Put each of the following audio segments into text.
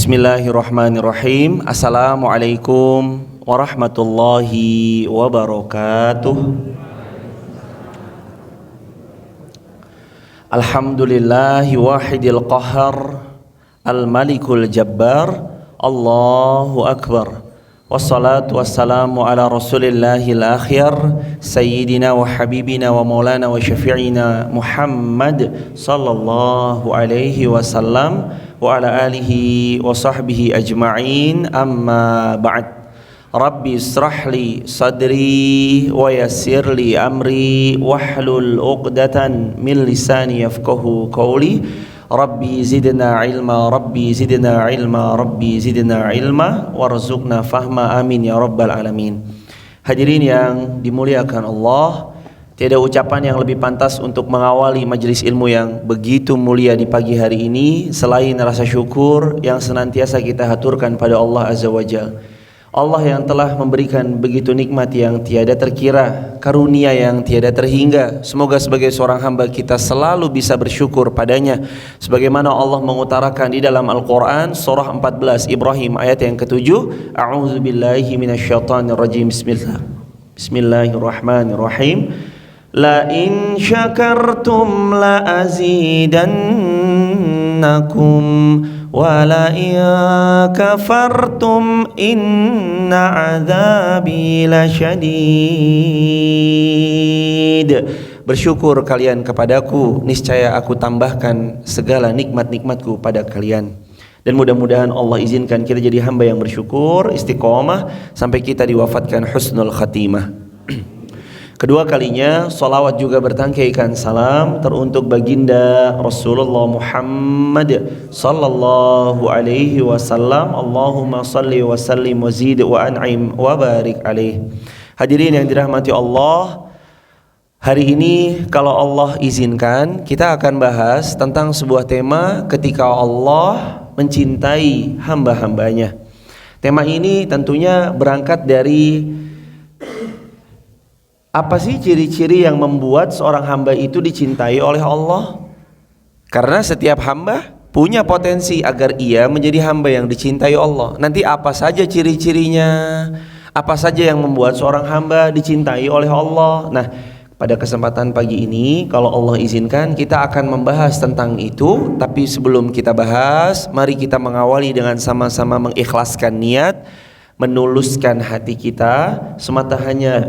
Bismillahirrahmanirrahim. Assalamualaikum warahmatullahi wabarakatuh. Alhamdulillahi wahidil qahar, al-malikul jabbar, Allahu akbar. Wassalatu wassalamu ala rasulillahil akhir, sayyidina wa habibina wa maulana wa syafi'ina Muhammad sallallahu alaihi wasallam wa ala alihi wa sahbihi ajma'in, amma ba'd. Rabbi israhli sadri wa yassirli amri wahlul uqdatan min lisani yafqahu qawli. Rabbi zidna ilma, Rabbi zidna ilma, Rabbi zidna ilma, warzuqna fahma, amin ya rabbal alamin. Hadirin yang dimuliakan Allah, tiada ucapan yang lebih pantas untuk mengawali majelis ilmu yang begitu mulia di pagi hari ini selain rasa syukur yang senantiasa kita haturkan pada Allah Azza wa Jalla. Allah yang telah memberikan begitu nikmat yang tiada terkira, karunia yang tiada terhingga. Semoga sebagai seorang hamba kita selalu bisa bersyukur padanya, sebagaimana Allah mengutarakan di dalam Al-Quran surah 14 Ibrahim ayat yang ke-7. A'udzubillahi minasyaitonirrajim. Bismillahirrahmanirrahim. La in syakartum la azidannakum wa la in kafartum inna azabi lasyadid. Bersyukur kalian kepadaku, niscaya aku tambahkan segala nikmat-nikmatku pada kalian. Dan mudah-mudahan Allah izinkan kita jadi hamba yang bersyukur, istiqomah sampai kita diwafatkan husnul khatimah. Kedua kalinya salawat juga bertangkaikan salam teruntuk baginda Rasulullah Muhammad sallallahu alaihi wasallam. Allahumma salli wa sallim wa zid wa an'im wa barik alaih. Hadirin yang dirahmati Allah, hari ini kalau Allah izinkan kita akan bahas tentang sebuah tema ketika Allah mencintai hamba-hambanya. Tema ini tentunya berangkat dari apa sih ciri-ciri yang membuat seorang hamba itu dicintai oleh Allah? Karena setiap hamba punya potensi agar ia menjadi hamba yang dicintai Allah. Nanti apa saja ciri-cirinya? Apa saja yang membuat seorang hamba dicintai oleh Allah? Nah, pada kesempatan pagi ini kalau Allah izinkan kita akan membahas tentang itu. Tapi sebelum kita bahas, mari kita mengawali dengan sama-sama mengikhlaskan niat, menuluskan hati kita semata hanya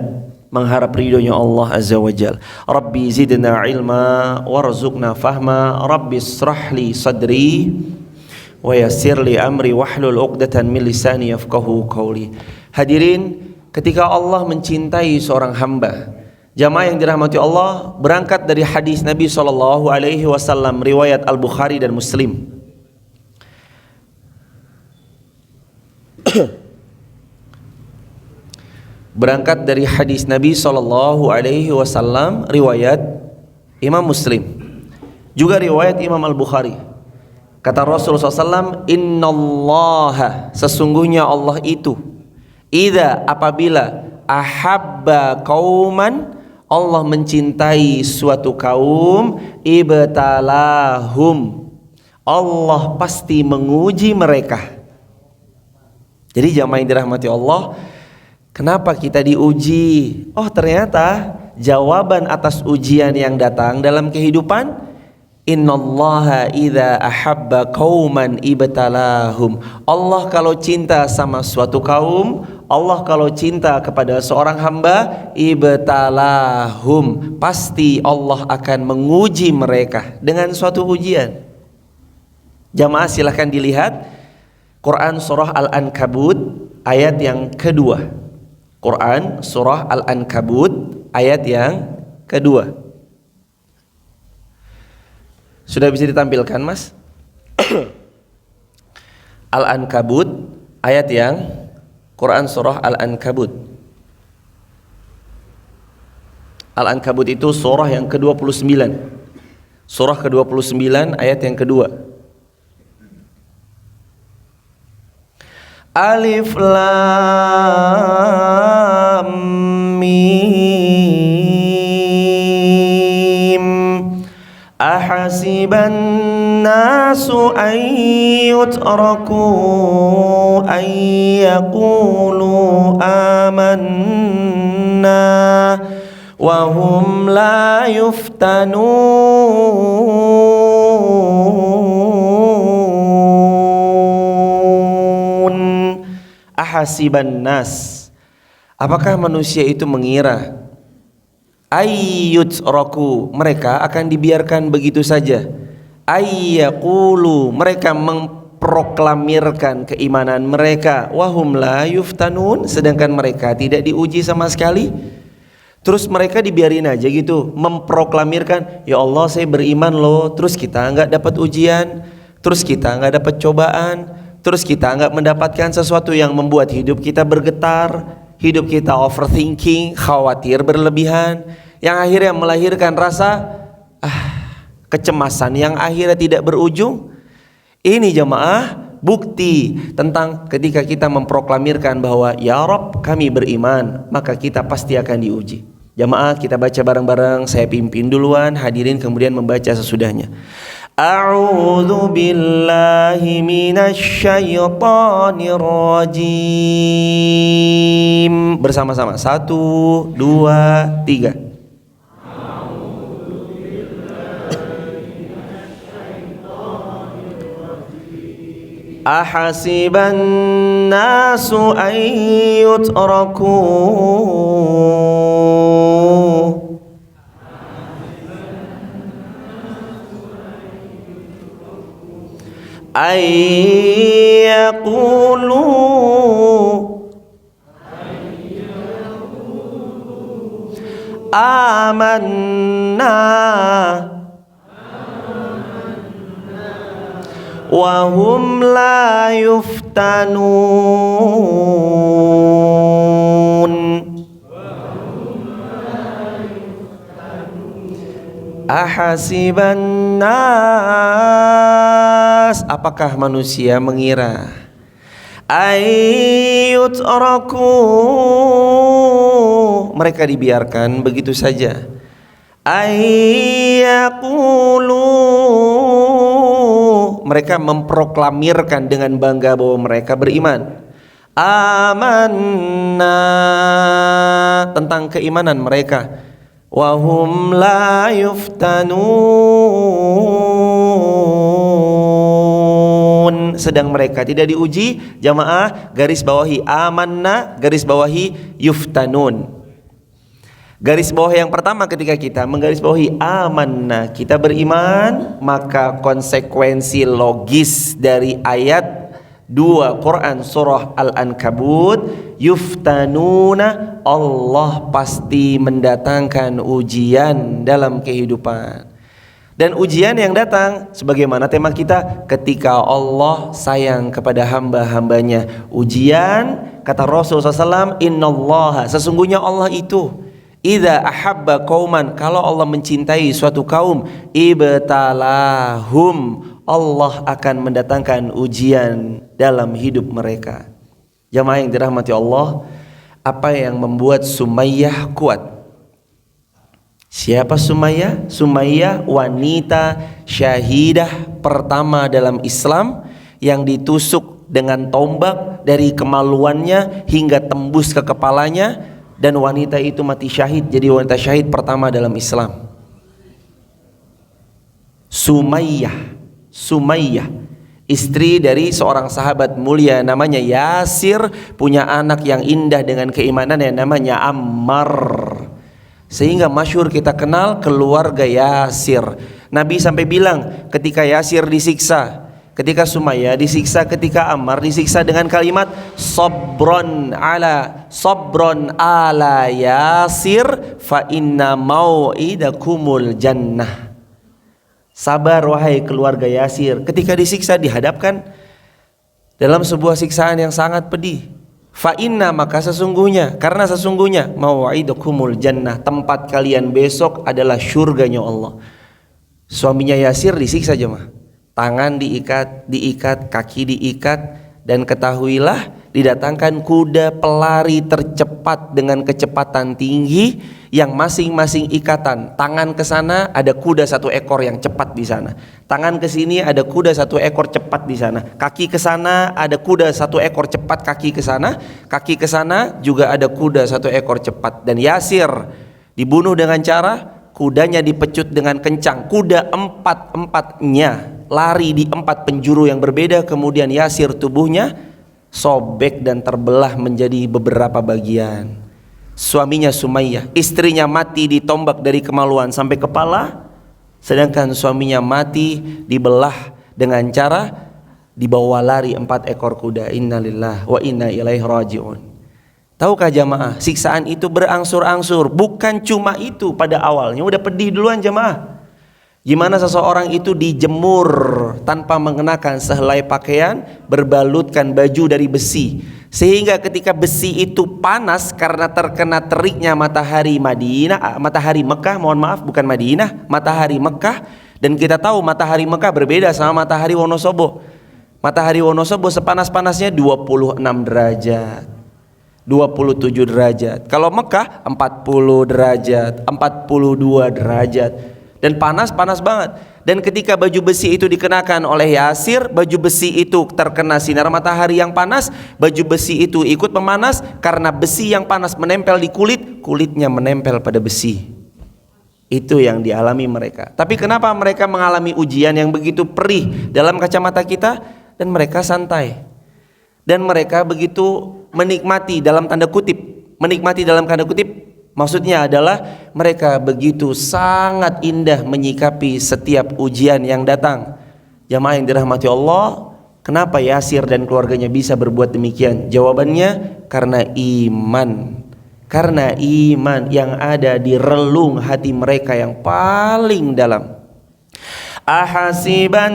mengharap ridhonya Allah Azza wa Jal. Rabbi zidna ilma warzuqna fahma, Rabbi israhli sadri wa yassirli amri wahlul uqdatan min lisani yafqahu qawli. Hadirin, ketika Allah mencintai seorang hamba, jamaah yang dirahmati Allah, berangkat dari hadis Nabi sallallahu alaihi wasallam riwayat Al-Bukhari dan Muslim. Berangkat dari hadis Nabi sallallahu alaihi wasallam riwayat Imam Muslim, juga riwayat Imam Al-Bukhari. Kata Rasulullah SAW, innallaha, sesungguhnya Allah itu, idza, apabila, ahabba qauman, Allah mencintai suatu kaum, ibtalahum, Allah pasti menguji mereka. Jadi jamaah yang dirahmati Allah, kenapa kita diuji? Oh, ternyata jawaban atas ujian yang datang dalam kehidupan, innallaha idza ahabba qauman ibtalahum. Allah kalau cinta sama suatu kaum, Allah kalau cinta kepada seorang hamba, ibtalahum, pasti Allah akan menguji mereka dengan suatu ujian. Jamaah silahkan dilihat Quran surah Al-Ankabut ayat yang kedua. Quran surah Al-Ankabut ayat yang kedua. Sudah bisa ditampilkan, Mas? Al-Ankabut ayat yang Quran surah Al-Ankabut. Al-Ankabut itu surah yang ke-29. Surah ke-29 ayat yang kedua. Alif Lam Mim. Ahasiban أن يتركوا أن يقولوا آمنا وهم لا يفتنون Ahasiban nas, apakah manusia itu mengira ayyutraku, mereka akan dibiarkan begitu saja, ayyaqulu, mereka memproklamirkan keimanan mereka, wahum la yuftanun, sedangkan mereka tidak diuji sama sekali. Terus mereka dibiarin aja gitu memproklamirkan, ya Allah saya beriman loh, terus kita nggak dapat ujian, terus kita nggak dapat cobaan, terus kita nggak mendapatkan sesuatu yang membuat hidup kita bergetar, hidup kita overthinking, khawatir berlebihan, yang akhirnya melahirkan rasa kecemasan yang akhirnya tidak berujung. Ini jamaah bukti tentang ketika kita memproklamirkan bahwa ya Rabb kami beriman, maka kita pasti akan diuji. Jamaah kita baca bareng-bareng, saya pimpin duluan, hadirin kemudian membaca sesudahnya. A'udzu billahi minasy syaithanir rajim. Bersama-sama 1, 2, 3. Ahasiban nasu an yutraku ayyaqulu amanna wa hum la yuftanun. Ahasiban nas, apakah manusia mengira ayyutraku, mereka dibiarkan begitu saja, ayyaqulu, mereka memproklamirkan dengan bangga bahwa mereka beriman, amanna, tentang keimanan mereka, wahum la yuftanun, sedang mereka tidak diuji. Jamaah garis bawahi amanna, garis bawahi yuftanun. Garis bawah yang pertama, ketika kita menggaris bawahi amanna, kita beriman, maka konsekuensi logis dari ayat 2 Quran surah Al-Ankabut, yuftanuna, Allah pasti mendatangkan ujian dalam kehidupan. Dan ujian yang datang sebagaimana tema kita, ketika Allah sayang kepada hamba-hambanya. Ujian, kata Rasulullah SAW, innallaha, sesungguhnya Allah itu idza ahabba qauman, kalau Allah mencintai suatu kaum, ibtalahum, Allah akan mendatangkan ujian dalam hidup mereka. Jamaah yang dirahmati Allah, apa yang membuat Sumayyah kuat? Siapa Sumayyah? Sumayyah wanita syahidah pertama dalam Islam yang ditusuk dengan tombak dari kemaluannya hingga tembus ke kepalanya. Dan wanita itu mati syahid, jadi wanita syahid pertama dalam Islam. Sumayyah, istri dari seorang sahabat mulia namanya Yasir, punya anak yang indah dengan keimanan yang namanya Ammar. Sehingga masyhur kita kenal keluarga Yasir. Nabi sampai bilang ketika Yasir disiksa, ketika Sumayyah disiksa, ketika Ammar disiksa dengan kalimat sabron ala Yasir fa inna mau'idakumul jannah. Sabar wahai keluarga Yasir, ketika disiksa dihadapkan dalam sebuah siksaan yang sangat pedih. Fa inna, maka sesungguhnya, karena sesungguhnya mau'idakumul jannah, tempat kalian besok adalah surganya Allah. Suaminya Yasir disiksa jemaah. Tangan diikat, kaki diikat, dan ketahuilah didatangkan kuda pelari tercepat dengan kecepatan tinggi, yang masing-masing ikatan tangan ke sana ada kuda satu ekor yang cepat di sana, tangan ke sini ada kuda satu ekor cepat di sana, kaki ke sana ada kuda satu ekor cepat, kaki ke sana juga ada kuda satu ekor cepat. Dan Yasir dibunuh dengan cara kudanya dipecut dengan kencang, kuda empat-empatnya lari di 4 penjuru yang berbeda, kemudian Yasir tubuhnya sobek dan terbelah menjadi beberapa bagian. Suaminya Sumayyah, istrinya mati ditombak dari kemaluan sampai kepala, sedangkan suaminya mati dibelah dengan cara dibawa lari 4 ekor kuda. Innalillahi wa inna ilaihi raji'un. Tahukah jamaah, siksaan itu berangsur-angsur. Bukan cuma itu, pada awalnya udah pedih duluan jamaah. Gimana seseorang itu dijemur tanpa mengenakan sehelai pakaian, berbalutkan baju dari besi, sehingga ketika besi itu panas karena terkena teriknya matahari matahari Mekah, mohon maaf bukan Madinah, matahari Mekah. Dan kita tahu matahari Mekah berbeda sama matahari Wonosobo. Matahari Wonosobo sepanas-panasnya 26 derajat, 27 derajat. Kalau Mekah 40 derajat, 42 derajat. Dan panas banget. Dan ketika baju besi itu dikenakan oleh Yasir, baju besi itu terkena sinar matahari yang panas, baju besi itu ikut memanas karena besi yang panas menempel di kulit, kulitnya menempel pada besi. Itu yang dialami mereka. Tapi kenapa mereka mengalami ujian yang begitu perih dalam kacamata kita, dan mereka santai, dan mereka begitu menikmati dalam tanda kutip, maksudnya adalah mereka begitu sangat indah menyikapi setiap ujian yang datang. Jamaah yang dirahmati Allah, kenapa Yasir dan keluarganya bisa berbuat demikian? Jawabannya karena iman. Karena iman yang ada di relung hati mereka yang paling dalam. Ahasiban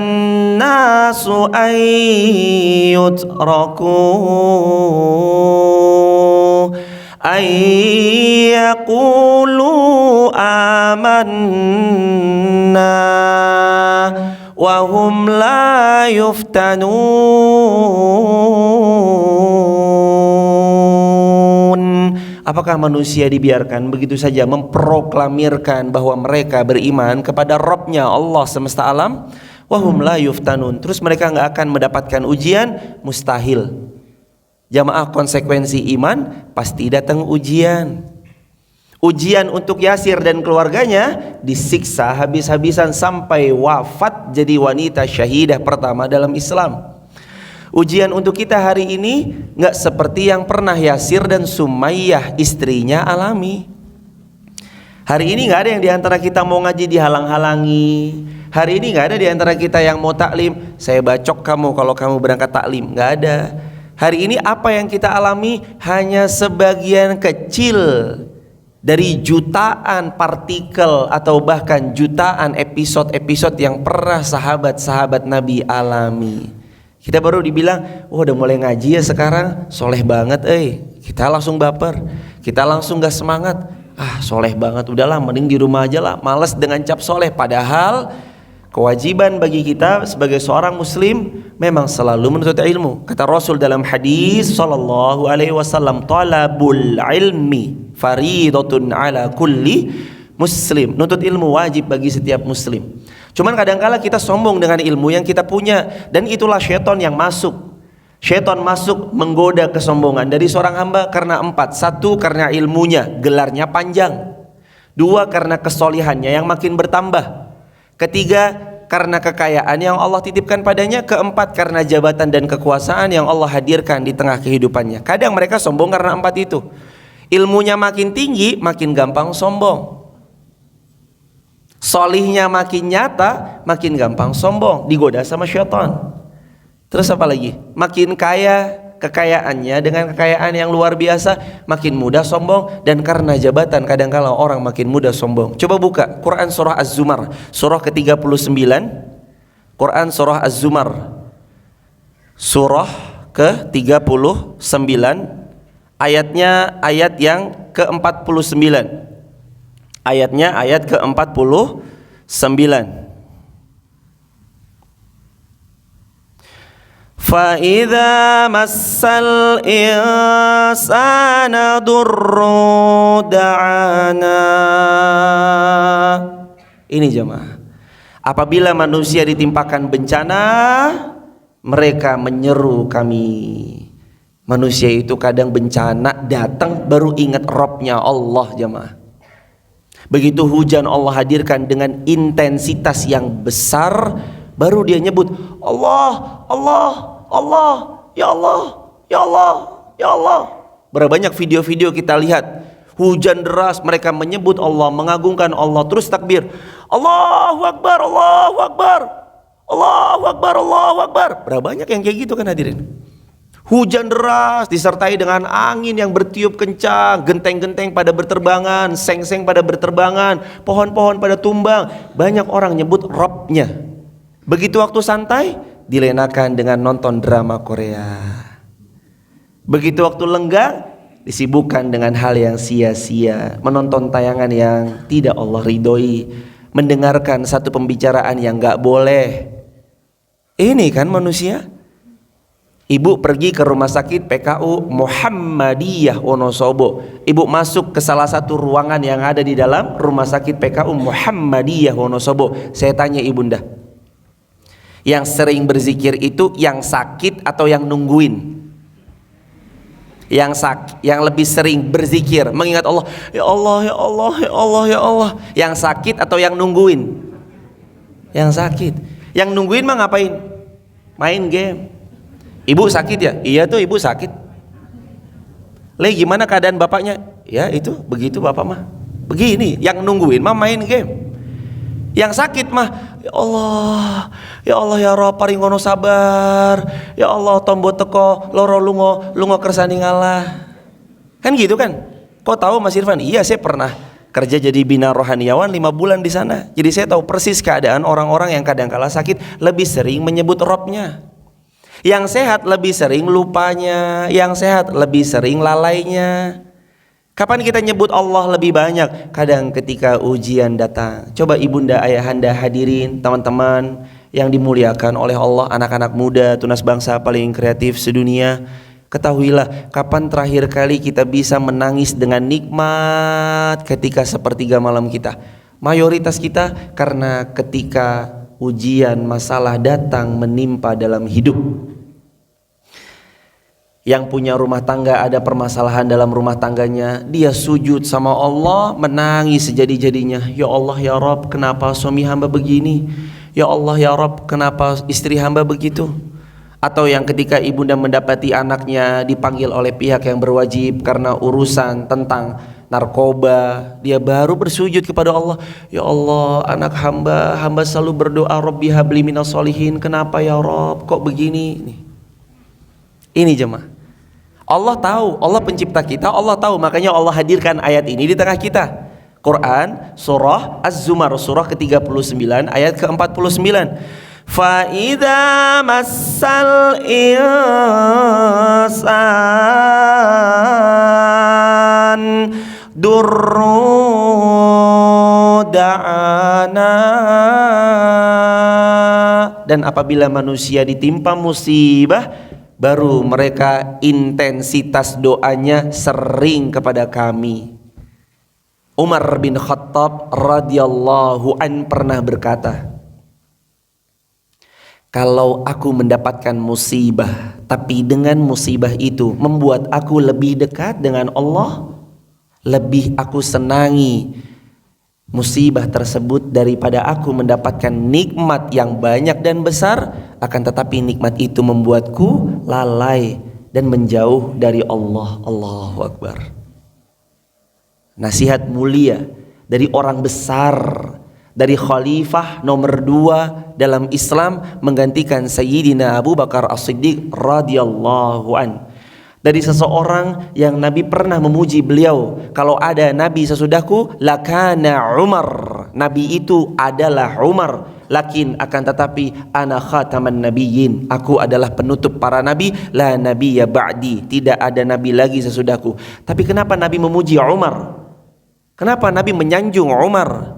nasu ayyutraku ayyaqulu amanna wa hum la yuftanun. Apakah manusia dibiarkan begitu saja memproklamirkan bahwa mereka beriman kepada Rabbnya Allah semesta alam? Wa hum la yuftanun. Terus mereka enggak akan mendapatkan ujian? Mustahil. Jamaah, konsekuensi iman pasti datang ujian. Ujian untuk Yasir dan keluarganya, disiksa habis-habisan sampai wafat jadi wanita syahidah pertama dalam Islam. Ujian untuk kita hari ini nggak seperti yang pernah Yasir dan Sumayyah istrinya alami. Hari ini nggak ada yang diantara kita mau ngaji dihalang-halangi. Hari ini nggak ada diantara kita yang mau taklim, saya bacok kamu kalau kamu berangkat taklim. Nggak ada. Hari ini apa yang kita alami hanya sebagian kecil dari jutaan partikel atau bahkan jutaan episode-episode yang pernah sahabat-sahabat Nabi alami. Kita baru dibilang, oh udah mulai ngaji ya sekarang, soleh banget kita langsung baper, kita langsung gak semangat. Soleh banget, udahlah mending di rumah aja lah, malas dengan cap soleh. Padahal kewajiban bagi kita sebagai seorang muslim memang selalu menuntut ilmu. Kata Rasul dalam hadis sallallahu alaihi wasallam, talabul ilmi faridatun ala kulli muslim. Nuntut ilmu wajib bagi setiap muslim. Cuman kadangkala kita sombong dengan ilmu yang kita punya, dan itulah syaitan yang masuk. Syaitan masuk menggoda kesombongan dari seorang hamba karena 4. 1, karena ilmunya, gelarnya panjang. 2, karena kesolihannya yang makin bertambah. 3, karena kekayaan yang Allah titipkan padanya. 4, karena jabatan dan kekuasaan yang Allah hadirkan di tengah kehidupannya. Kadang mereka sombong karena 4 itu. Ilmunya makin tinggi, makin gampang sombong. Solihnya makin nyata, makin gampang sombong, digoda sama syaitan. Terus apa lagi? Makin kaya kekayaannya dengan kekayaan yang luar biasa, makin mudah sombong. Dan karena jabatan kadang-kala orang makin mudah sombong. Coba buka Quran surah Az-Zumar, surah ke-39. Quran surah Az-Zumar, surah ke-39, ayatnya ayat yang ke-49. Ayatnya ayat ke-49. فإذا مس الإنسان ضر دعانا. Ini jemaah, apabila manusia ditimpakan bencana, mereka menyeru kami. Manusia itu kadang bencana datang baru ingat Robnya Allah jemaah. Begitu hujan Allah hadirkan dengan intensitas yang besar, baru dia nyebut Allah, Allah, Allah, ya Allah, ya Allah, ya Allah. Berapa banyak video-video kita lihat, hujan deras, mereka menyebut Allah, mengagungkan Allah, terus takbir, Allahu Akbar, Allahu Akbar, Allahu Akbar, Allahu Akbar. Berapa banyak yang kayak gitu kan hadirin? Hujan deras disertai dengan angin yang bertiup kencang, genteng-genteng pada berterbangan, seng-seng pada berterbangan, pohon-pohon pada tumbang. Banyak orang nyebut Robnya. Begitu waktu santai, dilenakan dengan nonton drama Korea. Begitu waktu lenggang, disibukkan dengan hal yang sia-sia, menonton tayangan yang tidak Allah ridhoi, mendengarkan satu pembicaraan yang gak boleh. Ini kan manusia. Ibu pergi ke rumah sakit PKU Muhammadiyah Wonosobo. Ibu masuk ke salah satu ruangan yang ada di dalam rumah sakit PKU Muhammadiyah Wonosobo. Saya tanya ibunda, yang sering berzikir itu yang sakit atau yang nungguin? Yang lebih sering berzikir, mengingat Allah, ya Allah, ya Allah, ya Allah, ya Allah. Yang sakit atau yang nungguin? Yang sakit. Yang nungguin mah ngapain? Main game. Ibu sakit ya? Iya tuh ibu sakit. Gimana keadaan bapaknya? Ya itu begitu bapak mah. Begini, yang nungguin mah main game. Yang sakit mah, ya Allah, ya Allah, ya Rob paringono sabar, ya Allah tombo teko loro lungo kersani ngalah. Kan gitu kan? Kok tahu Mas Irfan? Iya, saya pernah kerja jadi bina rohaniawan 5 bulan di sana. Jadi saya tahu persis keadaan orang-orang yang kadang kala sakit lebih sering menyebut Robnya. Yang sehat lebih sering lupanya, yang sehat lebih sering lalainya. Kapan kita nyebut Allah lebih banyak? Kadang ketika ujian datang. Coba ibunda, ayahanda, hadirin, teman-teman yang dimuliakan oleh Allah, anak-anak muda, tunas bangsa paling kreatif sedunia. Ketahuilah, kapan terakhir kali kita bisa menangis dengan nikmat ketika sepertiga malam kita? Mayoritas kita karena ketika ujian, masalah datang menimpa dalam hidup. Yang punya rumah tangga ada permasalahan dalam rumah tangganya, dia sujud sama Allah, menangis sejadi-jadinya. Ya Allah, ya Rabb, kenapa suami hamba begini? Ya Allah, ya Rabb, kenapa istri hamba begitu? Atau yang ketika ibunda mendapati anaknya dipanggil oleh pihak yang berwajib karena urusan tentang narkoba, dia baru bersujud kepada Allah. Ya Allah, anak hamba selalu berdoa, Rabbi habli minas solihin. Kenapa ya Rabb, kok begini? Ini jemaah, Allah tahu, Allah pencipta kita, Allah tahu, makanya Allah hadirkan ayat ini di tengah kita. Quran surah Az-Zumar, surah ke-39 ayat ke-49. Fa idza massal insan durru da'ana. Dan apabila manusia ditimpa musibah, baru mereka intensitas doanya sering kepada kami. Umar bin Khattab radhiyallahu an pernah berkata, kalau aku mendapatkan musibah, tapi dengan musibah itu membuat aku lebih dekat dengan Allah, lebih aku senangi musibah tersebut daripada aku mendapatkan nikmat yang banyak dan besar. Akan tetapi nikmat itu membuatku lalai dan menjauh dari Allah. Allahu Akbar. Nasihat mulia dari orang besar, dari khalifah nomor 2 dalam Islam, menggantikan Sayyidina Abu Bakar As-Siddiq radhiyallahu an. Dari seseorang yang Nabi pernah memuji beliau, kalau ada Nabi sesudahku lakana Umar, Nabi itu adalah Umar. Lakin akan tetapi ana khataman nabiyyin, aku adalah penutup para nabi, la nabiyya ba'di, tidak ada nabi lagi sesudahku. Tapi kenapa Nabi memuji Umar? Kenapa Nabi menyanjung Umar?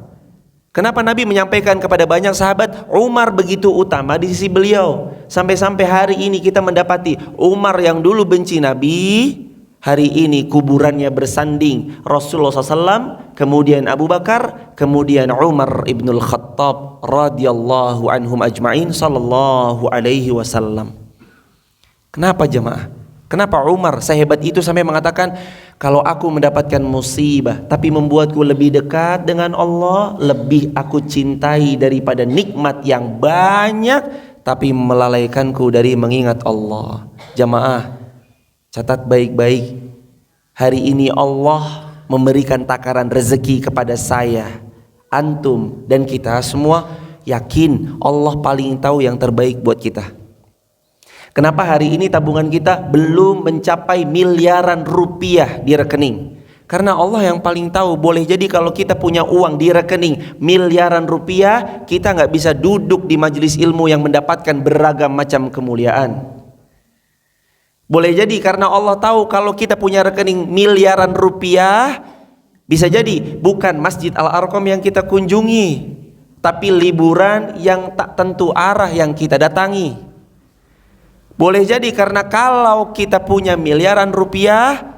Kenapa Nabi menyampaikan kepada banyak sahabat Umar begitu utama di sisi beliau? Sampai-sampai hari ini kita mendapati Umar yang dulu benci Nabi, hari ini kuburannya bersanding Rasulullah SAW, kemudian Abu Bakar, kemudian Umar ibnul Khattab radhiyallahu anhum ajma'in sallallahu alaihi wasallam. Kenapa jemaah? Kenapa Umar sehebat itu sampai mengatakan, kalau aku mendapatkan musibah tapi membuatku lebih dekat dengan Allah, lebih aku cintai daripada nikmat yang banyak tapi melalaikanku dari mengingat Allah. Jamaah, catat baik-baik, hari ini Allah memberikan takaran rezeki kepada saya, antum dan kita semua. Yakin Allah paling tahu yang terbaik buat kita. Kenapa hari ini tabungan kita belum mencapai miliaran rupiah di rekening? Karena Allah yang paling tahu. Boleh jadi kalau kita punya uang di rekening miliaran rupiah, kita nggak bisa duduk di majelis ilmu yang mendapatkan beragam macam kemuliaan. Boleh jadi karena Allah tahu kalau kita punya rekening miliaran rupiah, bisa jadi bukan Masjid Al-Arqam yang kita kunjungi, tapi liburan yang tak tentu arah yang kita datangi. Boleh jadi karena kalau kita punya miliaran rupiah,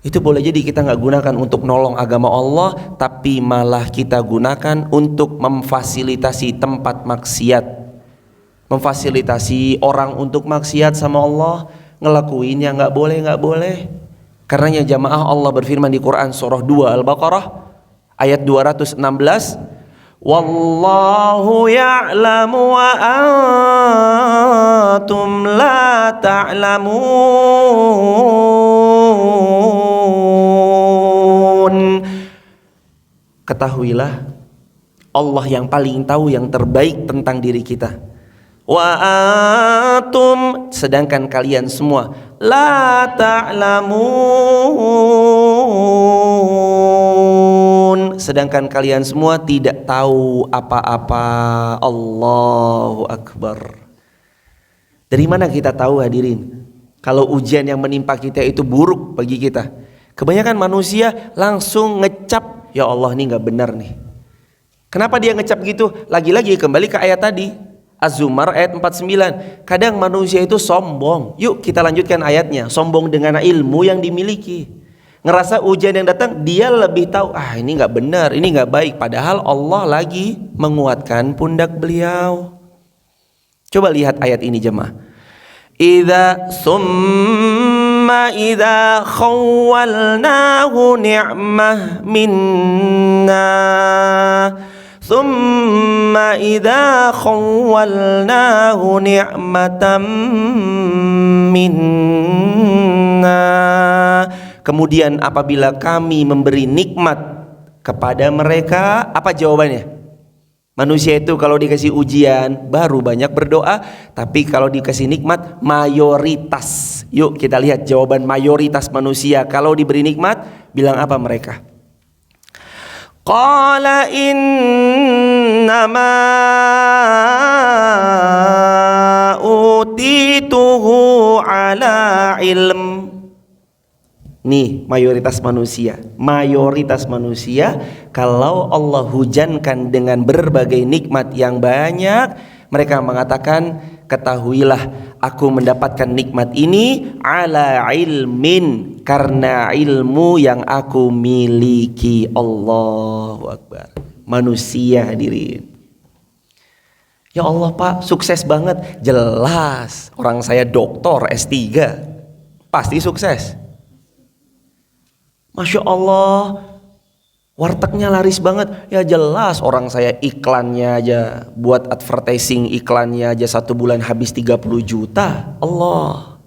itu boleh jadi kita nggak gunakan untuk nolong agama Allah, tapi malah kita gunakan untuk memfasilitasi tempat maksiat, memfasilitasi orang untuk maksiat sama Allah, ngelakuinnya nggak boleh. Karenanya jamaah, Allah berfirman di Quran surah 2 Al-Baqarah ayat 216, Wallahu ya'lamu wa antum la ta'lamun. Ketahuilah Allah yang paling tahu yang terbaik tentang diri kita. Wa antum, sedangkan kalian semua la ta'lamun, sedangkan kalian semua tidak tahu apa-apa. Allahu Akbar. Dari mana kita tahu hadirin kalau ujian yang menimpa kita itu buruk bagi kita? Kebanyakan manusia langsung ngecap, ya Allah ini gak benar nih. Kenapa dia ngecap gitu? Lagi-lagi kembali ke ayat tadi, Az-Zumar ayat 49. Kadang manusia itu sombong. Yuk kita lanjutkan ayatnya. Sombong dengan ilmu yang dimiliki. Ngerasa ujian yang datang dia lebih tahu, ini gak benar, ini gak baik. Padahal Allah lagi menguatkan pundak beliau. Coba lihat ayat ini jemaah. Summa idza khawwalnahu ni'mah minna, summa idza khawwalnahu ni'matan minna. Kemudian apabila kami memberi nikmat kepada mereka, apa jawabannya? Manusia itu kalau dikasih ujian baru banyak berdoa, tapi kalau dikasih nikmat mayoritas. Yuk kita lihat jawaban mayoritas manusia kalau diberi nikmat, bilang apa mereka? Qala innama utituhu ala ilm. Nih mayoritas manusia kalau Allah hujankan dengan berbagai nikmat yang banyak, mereka mengatakan, ketahuilah aku mendapatkan nikmat ini ala ilmin, karena ilmu yang aku miliki. Allahu Akbar. Manusia hadirin. Ya Allah Pak, sukses banget. Jelas, orang saya doktor S3, pasti sukses. Masya Allah, wartegnya laris banget. Ya jelas, orang saya iklannya aja, buat advertising iklannya aja 1 bulan habis 30 juta. Allah,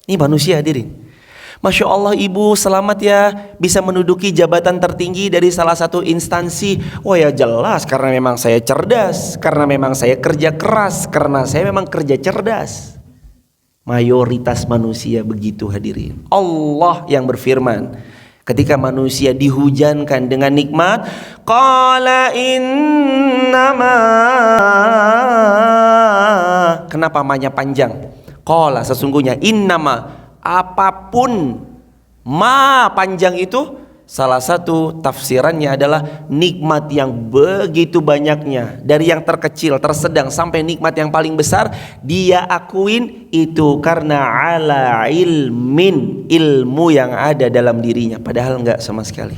ini manusia hadirin. Masya Allah ibu, selamat ya bisa menduduki jabatan tertinggi dari salah satu instansi. Wah ya jelas, karena memang saya cerdas, karena memang saya kerja keras, karena saya memang kerja cerdas. Mayoritas manusia begitu hadirin. Allah yang berfirman ketika manusia dihujankan dengan nikmat, qala innama, kenapa namanya panjang? Qala, sesungguhnya, innama, apapun, ma panjang itu Salah satu tafsirannya adalah nikmat yang begitu banyaknya, dari yang terkecil, tersedang sampai nikmat yang paling besar, dia akuin itu karena ala ilmin, ilmu yang ada dalam dirinya, padahal enggak sama sekali.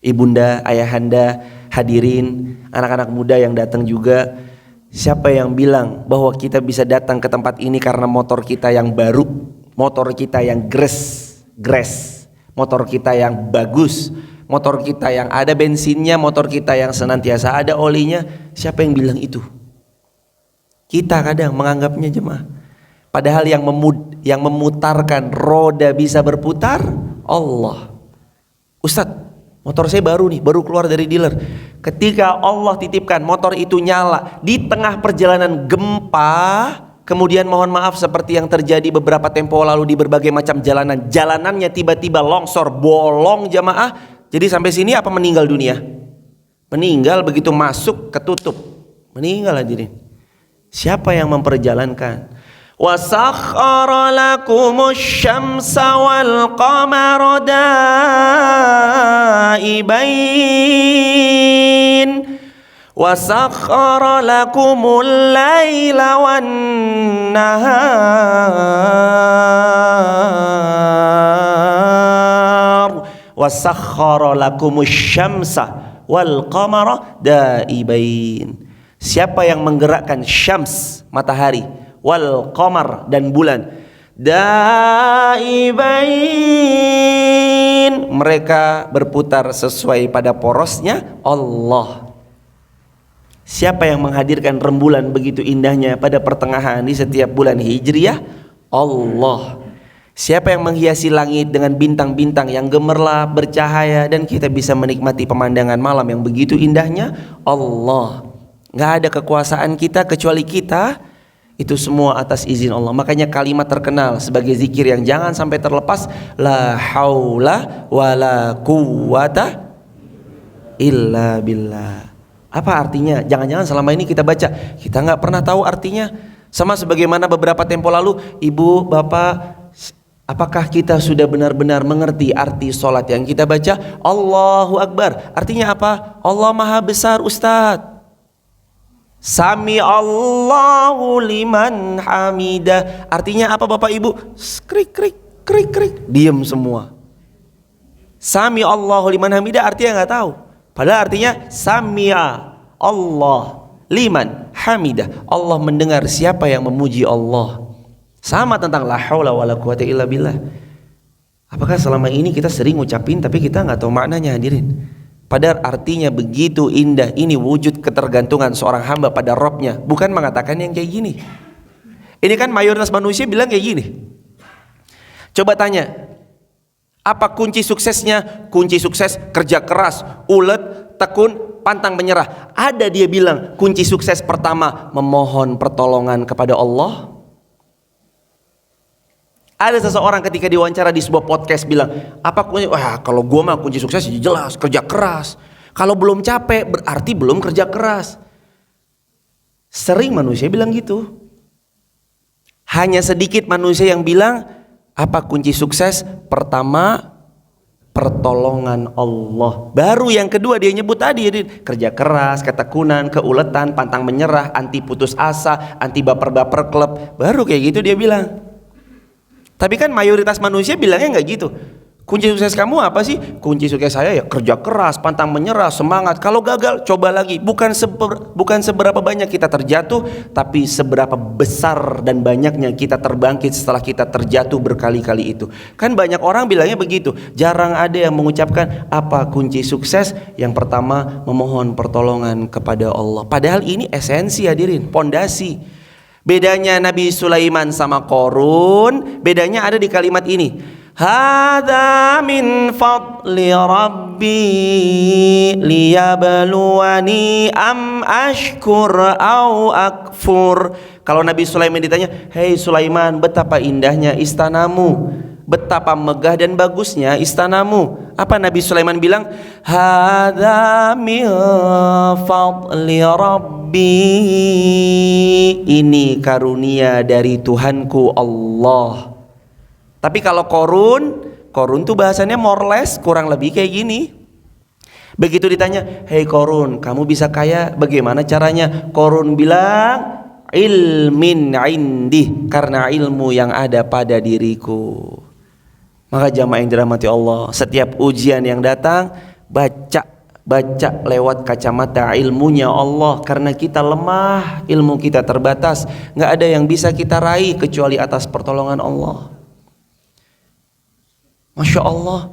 Ibunda, ayahanda, hadirin, anak-anak muda yang datang juga, siapa yang bilang bahwa kita bisa datang ke tempat ini karena motor kita yang baru, motor kita yang gres, motor kita yang bagus, motor kita yang ada bensinnya, motor kita yang senantiasa ada olinya? Siapa yang bilang itu? Kita kadang menganggapnya jemaah. Padahal yang memutarkan roda bisa berputar Allah. Ustadz, motor saya baru nih, baru keluar dari dealer. Ketika Allah titipkan motor itu nyala di tengah perjalanan gempa, kemudian mohon maaf seperti yang terjadi beberapa tempo lalu di berbagai macam jalanan, jalanannya tiba-tiba longsor, bolong jamaah. Jadi sampai sini apa meninggal dunia? Meninggal, begitu masuk ketutup, meninggal hadirin. Siapa yang memperjalankan? Wa sakhkhara lakumus syamsa wal qamara daibain wa sakhkhara lakumul laila wan nahar wa sakhkhara lakumus syamsa wal qamara daibain. Siapa yang menggerakkan syams, matahari, wal qamar, dan bulan, daibain, mereka berputar sesuai pada porosnya Allah. Siapa yang menghadirkan rembulan begitu indahnya pada pertengahan di setiap bulan Hijriah? Allah. Siapa yang menghiasi langit dengan bintang-bintang yang gemerlap bercahaya dan kita bisa menikmati pemandangan malam yang begitu indahnya? Allah. Gak ada kekuasaan kita kecuali kita, itu semua atas izin Allah. Makanya kalimat terkenal sebagai zikir yang jangan sampai terlepas, la haula wala quwata illa billah. Apa artinya? Jangan-jangan selama ini kita baca, kita nggak pernah tahu artinya. Sama sebagaimana beberapa tempo lalu, ibu, bapak, apakah kita sudah benar-benar mengerti arti sholat yang kita baca? Allahu Akbar, artinya apa? Allah Maha Besar, Ustadz. Sami Allahu liman hamidah, artinya apa bapak ibu? Krik krik krik krik, diam semua. Sami Allahu liman hamidah artinya nggak tahu. Padahal artinya sami'a Allah liman hamidah, Allah mendengar siapa yang memuji Allah. Sama tentang la haula wala quwata illa billah. Apakah selama ini kita sering ngucapin tapi kita nggak tahu maknanya hadirin? Padahal artinya begitu indah. Ini wujud ketergantungan seorang hamba pada Robnya, bukan mengatakan yang kayak gini. Ini kan mayoritas manusia bilang kayak gini. Coba tanya, apa kunci suksesnya? Kunci sukses kerja keras, ulet, tekun, pantang menyerah. Ada dia bilang kunci sukses pertama memohon pertolongan kepada Allah. Ada seseorang ketika diwawancara di sebuah podcast bilang, apa kunci? Wah, kalau gua mah kunci sukses jelas kerja keras. Kalau belum capek berarti belum kerja keras. Sering manusia bilang gitu. Hanya sedikit manusia yang bilang apa kunci sukses? Pertama, pertolongan Allah. Baru yang kedua dia nyebut tadi, kerja keras, ketekunan, keuletan, pantang menyerah, anti putus asa, anti baper-baper klub. Baru kayak gitu dia bilang. Tapi kan mayoritas manusia bilangnya nggak gitu. Kunci sukses kamu apa sih? Kunci sukses saya ya kerja keras, pantang menyerah, semangat. Kalau gagal coba lagi. Bukan seberapa banyak kita terjatuh, tapi seberapa besar dan banyaknya kita terbangkit setelah kita terjatuh berkali-kali itu. Kan banyak orang bilangnya begitu. Jarang ada yang mengucapkan apa kunci sukses? Yang pertama memohon pertolongan kepada Allah. Padahal ini esensi hadirin, pondasi. Bedanya Nabi Sulaiman sama Qarun, bedanya ada di kalimat ini. Hadza min fadli rabbi liyabluwani am ashkur au akfur. Kalau Nabi Sulaiman ditanya, "Hei Sulaiman, betapa indahnya istanamu, betapa megah dan bagusnya istanamu." Apa Nabi Sulaiman bilang? Hadza min fadli rabbi, ini karunia dari Tuhanku Allah. Tapi kalau Qarun Korun tuh bahasanya more or less, kurang lebih kayak gini. Begitu ditanya, "Hei Korun, kamu bisa kaya bagaimana caranya?" Korun bilang, "Ilmin indi, karena ilmu yang ada pada diriku." Maka jamaah yang dirahmati Allah, setiap ujian yang datang, baca lewat kacamata ilmunya Allah, karena kita lemah, ilmu kita terbatas, nggak ada yang bisa kita raih kecuali atas pertolongan Allah. Masya Allah,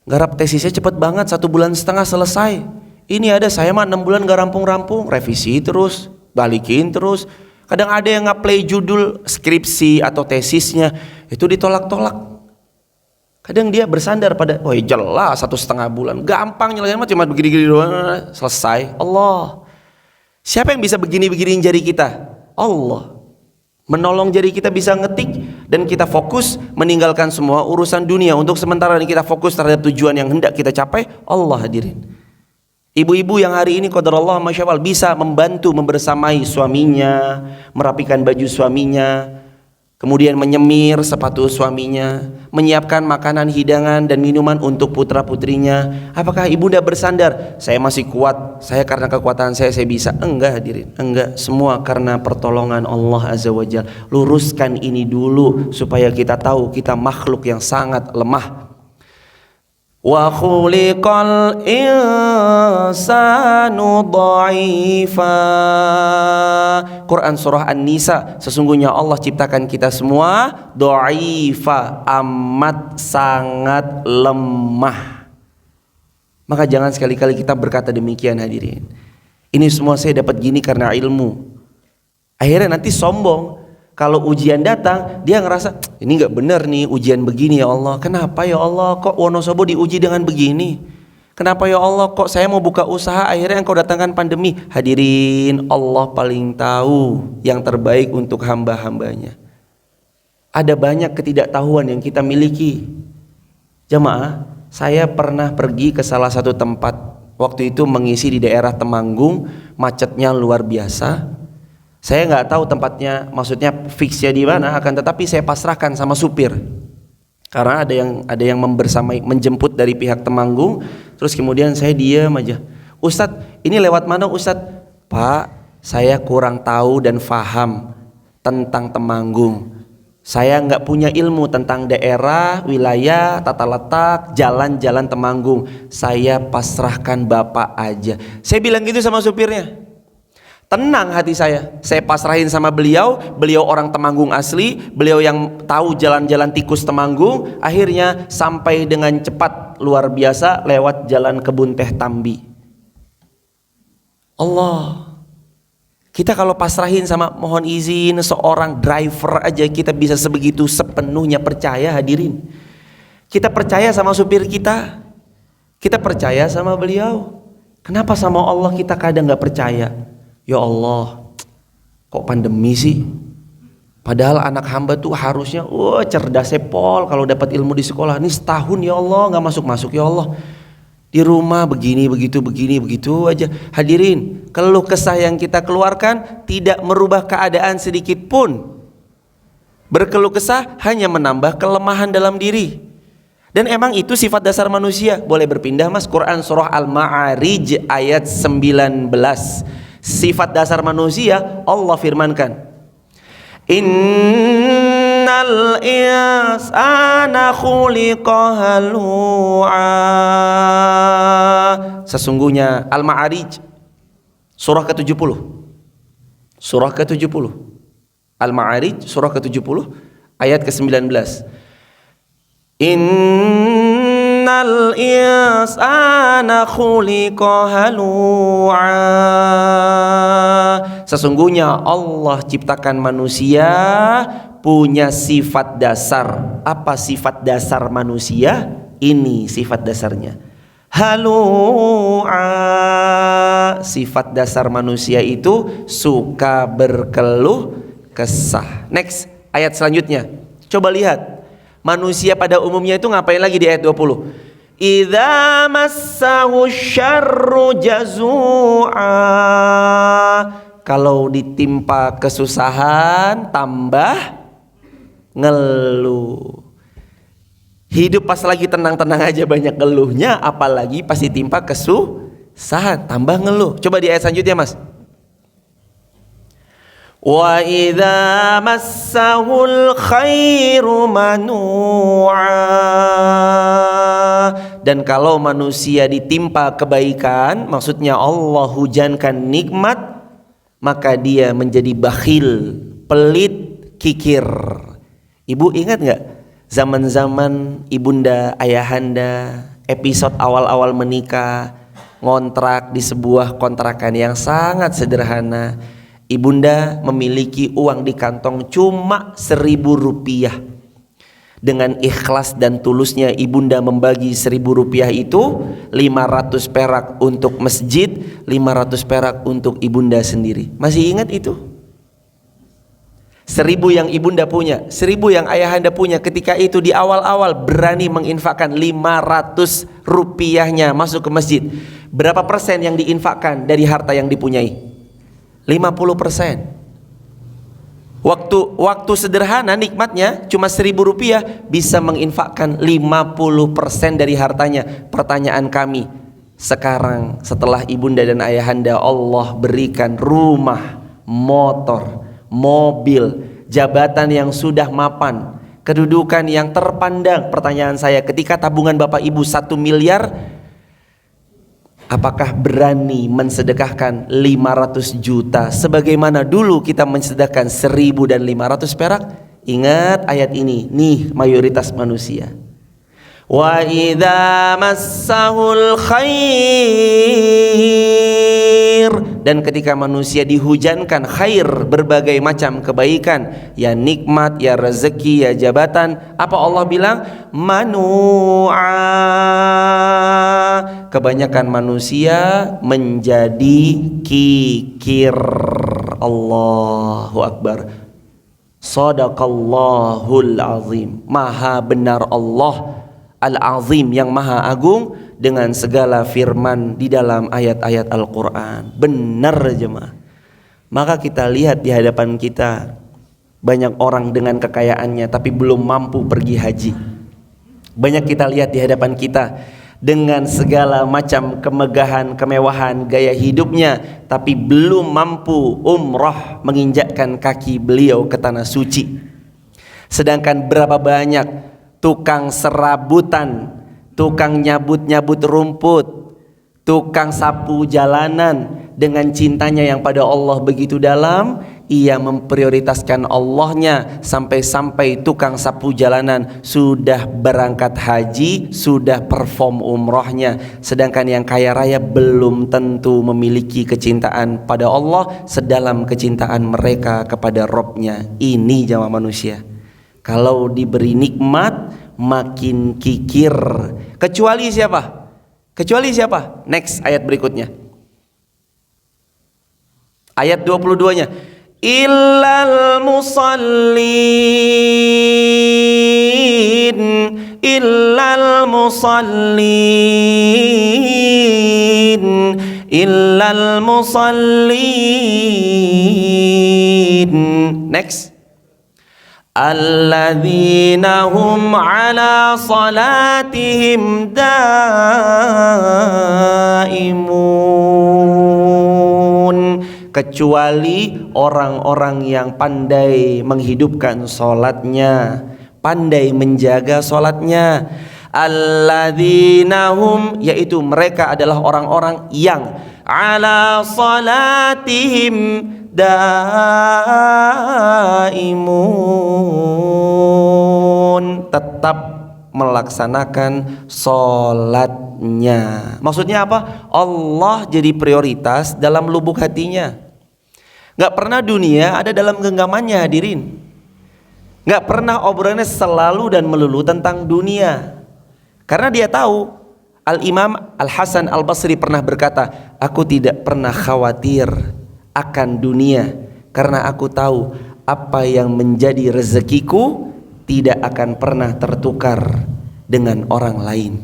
garap tesisnya cepet banget, 1,5 bulan selesai. Ini ada saya mah 6 bulan gak rampung-rampung, revisi terus, balikin terus. Kadang ada yang nge-play judul skripsi atau tesisnya itu ditolak-tolak. Kadang dia bersandar pada, oh jelas 1,5 bulan, gampang nyelesain mah cuma begini-gini doang, selesai. Allah. Siapa yang bisa begini-beginiin jari kita? Allah. Menolong jari kita bisa ngetik dan kita fokus meninggalkan semua urusan dunia untuk sementara ini, kita fokus terhadap tujuan yang hendak kita capai. Allah hadirin. Ibu-ibu yang hari ini qadarullah masya Allah bisa membantu membersamai suaminya, merapikan baju suaminya, kemudian menyemir sepatu suaminya, menyiapkan makanan, hidangan dan minuman untuk putra putrinya. Apakah ibunda bersandar, saya masih kuat, saya karena kekuatan saya bisa? Enggak hadirin, enggak. Semua karena pertolongan Allah Azza wa Jalla. Luruskan ini dulu supaya kita tahu kita makhluk yang sangat lemah. Wa khuliqal insanu dha'ifa. Quran surah An-Nisa, sesungguhnya Allah ciptakan kita semua dha'ifa, amat sangat lemah. Maka jangan sekali-kali kita berkata demikian hadirin. Ini semua saya dapat gini karena ilmu. Akhirnya nanti sombong. Kalau ujian datang, dia ngerasa ini nggak benar nih ujian begini ya Allah. Kenapa ya Allah kok Wonosobo diuji dengan begini? Kenapa ya Allah kok saya mau buka usaha akhirnya engkau datangkan pandemi? Hadirin, Allah paling tahu yang terbaik untuk hamba-hambanya. Ada banyak ketidaktahuan yang kita miliki. Jamaah, saya pernah pergi ke salah satu tempat. Waktu itu mengisi di daerah Temanggung, macetnya luar biasa. Saya nggak tahu tempatnya, maksudnya fixnya di mana, akan tetapi saya pasrahkan sama supir. Karena ada yang membersamai, menjemput dari pihak Temanggung, terus kemudian saya diam aja. Ustadz, ini lewat mana Ustadz? Pak, saya kurang tahu dan faham tentang Temanggung. Saya nggak punya ilmu tentang daerah, wilayah, tata letak, jalan-jalan Temanggung. Saya pasrahkan Bapak aja. Saya bilang gitu sama supirnya. Tenang hati saya pasrahin sama beliau. Beliau orang Temanggung asli, beliau yang tahu jalan-jalan tikus Temanggung. Akhirnya sampai dengan cepat luar biasa lewat jalan Kebun Teh Tambi. Allah, kita kalau pasrahin sama mohon izin seorang driver aja kita bisa sebegitu sepenuhnya percaya hadirin. Kita percaya sama supir kita, kita percaya sama beliau. Kenapa sama Allah kita kadang gak percaya? Ya Allah, kok pandemi sih? Padahal anak hamba tuh harusnya cerdas sepol kalau dapat ilmu di sekolah. Ini setahun ya Allah gak masuk-masuk ya Allah. Di rumah begini begitu aja. Hadirin, keluh kesah yang kita keluarkan tidak merubah keadaan sedikit pun. Berkeluh kesah hanya menambah kelemahan dalam diri. Dan emang itu sifat dasar manusia. Boleh berpindah Mas, Quran surah Al-Ma'arij ayat 19. Sifat dasar manusia Allah firmankan, innal insana khuliqa halu'a. Sesungguhnya Al-Ma'arij surah ke-70. Surah ke-70. Al-Ma'arij surah ke-70 ayat ke-19. Innal insana khuliqa halu'a. Sesungguhnya Allah ciptakan manusia punya sifat dasar. Apa sifat dasar manusia? Ini sifat dasarnya, halu'a. Sifat dasar manusia itu suka berkeluh kesah. Next, ayat selanjutnya. Coba lihat, manusia pada umumnya itu ngapain lagi di ayat 20? Idza massahu syarru jazu'a. Kalau ditimpa kesusahan tambah ngeluh. Hidup pas lagi tenang-tenang aja banyak ngeluhnya, apalagi pas ditimpa kesusahan tambah ngeluh. Coba di ayat selanjutnya, Mas. Wa idza massahul khairu manu'a. Dan kalau manusia ditimpa kebaikan, maksudnya Allah hujankan nikmat, maka dia menjadi bakhil, pelit, kikir. Ibu ingat nggak zaman-zaman ibunda, ayahanda, episode awal-awal menikah, ngontrak di sebuah kontrakan yang sangat sederhana. Ibunda memiliki uang di kantong cuma 1.000 rupiah. Dengan ikhlas dan tulusnya ibunda membagi 1.000 rupiah itu, 500 perak untuk masjid, 500 perak untuk ibunda sendiri. Masih ingat itu? 1.000 yang ibunda punya, 1.000 yang ayahanda punya. Ketika itu di awal-awal berani menginfakkan 500 rupiahnya masuk ke masjid. Berapa persen yang diinfakkan dari harta yang dipunyai? 50%. Waktu sederhana nikmatnya cuma 1.000 rupiah bisa menginfakkan 50% dari hartanya. Pertanyaan kami, sekarang setelah ibunda dan ayahanda Allah berikan rumah, motor, mobil, jabatan yang sudah mapan, kedudukan yang terpandang. Pertanyaan saya, ketika tabungan Bapak Ibu 1 miliar, apakah berani mensedekahkan 500 juta sebagaimana dulu kita mensedekahkan 1.000 dan 500 perak? Ingat ayat ini, nih mayoritas manusia. Wa idza massahul khair, dan ketika manusia dihujankan khair, berbagai macam kebaikan, ya nikmat, ya rezeki, ya jabatan, apa Allah bilang? Manu'a. Kebanyakan manusia menjadi kikir. Allahu Akbar. Shadaqallahul azim. Maha benar Allah Al-Azim, yang maha agung, dengan segala firman di dalam ayat-ayat Al-Quran. Benar jemaah. Maka kita lihat di hadapan kita banyak orang dengan kekayaannya tapi belum mampu pergi haji. Banyak kita lihat di hadapan kita dengan segala macam kemegahan, kemewahan, gaya hidupnya, tapi belum mampu umrah, menginjakkan kaki beliau ke tanah suci. Sedangkan berapa banyak tukang serabutan, tukang nyabut-nyabut rumput, tukang sapu jalanan, dengan cintanya yang pada Allah begitu dalam, ia memprioritaskan Allahnya, sampai-sampai tukang sapu jalanan sudah berangkat haji, sudah perform umrohnya. Sedangkan yang kaya raya belum tentu memiliki kecintaan pada Allah sedalam kecintaan mereka kepada Robnya. Ini jamaah manusia, kalau diberi nikmat makin kikir. Kecuali siapa? Kecuali siapa? Next ayat berikutnya, ayat 22-nya. Illal musallin, illal musallin, illal musallin. Next. Alladzina hum ala salatihim daimun. Kecuali orang-orang yang pandai menghidupkan salatnya, pandai menjaga salatnya. Alladzina hum, yaitu mereka adalah orang-orang yang ala salatihim daimun, tetap melaksanakan sholatnya. Maksudnya apa? Allah jadi prioritas dalam lubuk hatinya. Gak pernah dunia ada dalam genggamannya, hadirin. Gak pernah obrolannya selalu dan melulu tentang dunia. Karena dia tahu, Al-Imam Al-Hasan Al-Basri pernah berkata, aku tidak pernah khawatir akan dunia, karena aku tahu apa yang menjadi rezekiku tidak akan pernah tertukar dengan orang lain.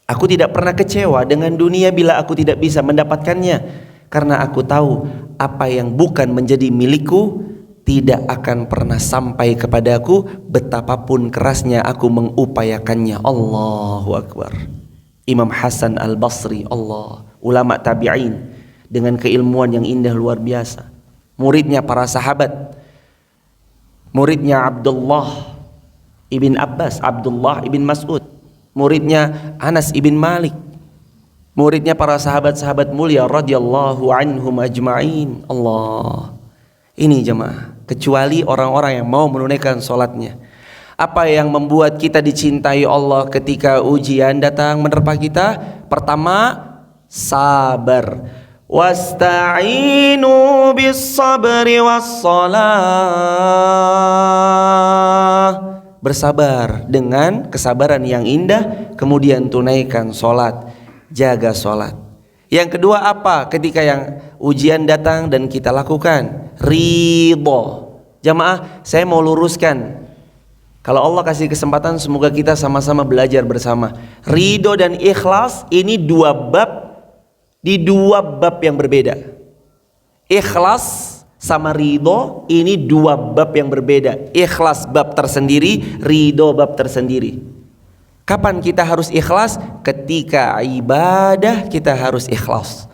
Aku tidak pernah kecewa dengan dunia bila aku tidak bisa mendapatkannya, karena aku tahu apa yang bukan menjadi milikku tidak akan pernah sampai kepadaku betapapun kerasnya aku mengupayakannya. Allahu Akbar. Imam Hasan Al-Basri, ulama tabi'in dengan keilmuan yang indah luar biasa. Muridnya para sahabat, muridnya Abdullah ibn Abbas, Abdullah ibn Mas'ud, muridnya Anas ibn Malik, muridnya para sahabat-sahabat mulia radhiyallahu anhum ajma'in. Ini jemaah, kecuali orang-orang yang mau menunaikan sholatnya. Apa yang membuat kita dicintai Allah ketika ujian datang menerpa kita? Pertama, sabar. Wasta'inu bis sabri was salah. Bersabar dengan kesabaran yang indah, kemudian tunaikan sholat, jaga sholat. Yang kedua apa? Ketika yang ujian datang dan kita lakukan ridho. Jamaah, saya mau luruskan. Kalau Allah kasih kesempatan, semoga kita sama-sama belajar bersama. Ridho dan ikhlas ini dua bab, di dua bab yang berbeda. Ikhlas sama ridho ini dua bab yang berbeda. Ikhlas bab tersendiri, ridho bab tersendiri. Kapan kita harus ikhlas? Ketika ibadah kita harus ikhlas.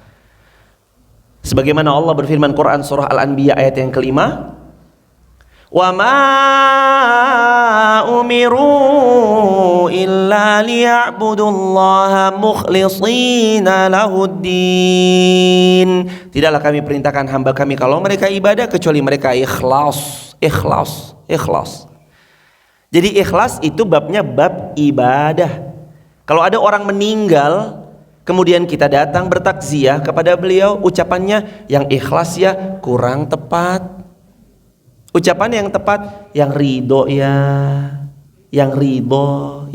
Sebagaimana Allah berfirman Quran surah Al-Anbiya ayat yang kelima, wa ma umiru illa liya'budullaha mukhlishina lahuddin. Tidaklah kami perintahkan hamba kami kalau mereka ibadah kecuali mereka ikhlas. Jadi ikhlas itu babnya bab ibadah. Kalau ada orang meninggal kemudian kita datang bertakziah kepada beliau, ucapannya yang ikhlas ya kurang tepat. Ucapan yang tepat, yang ridho ya, yang ridho.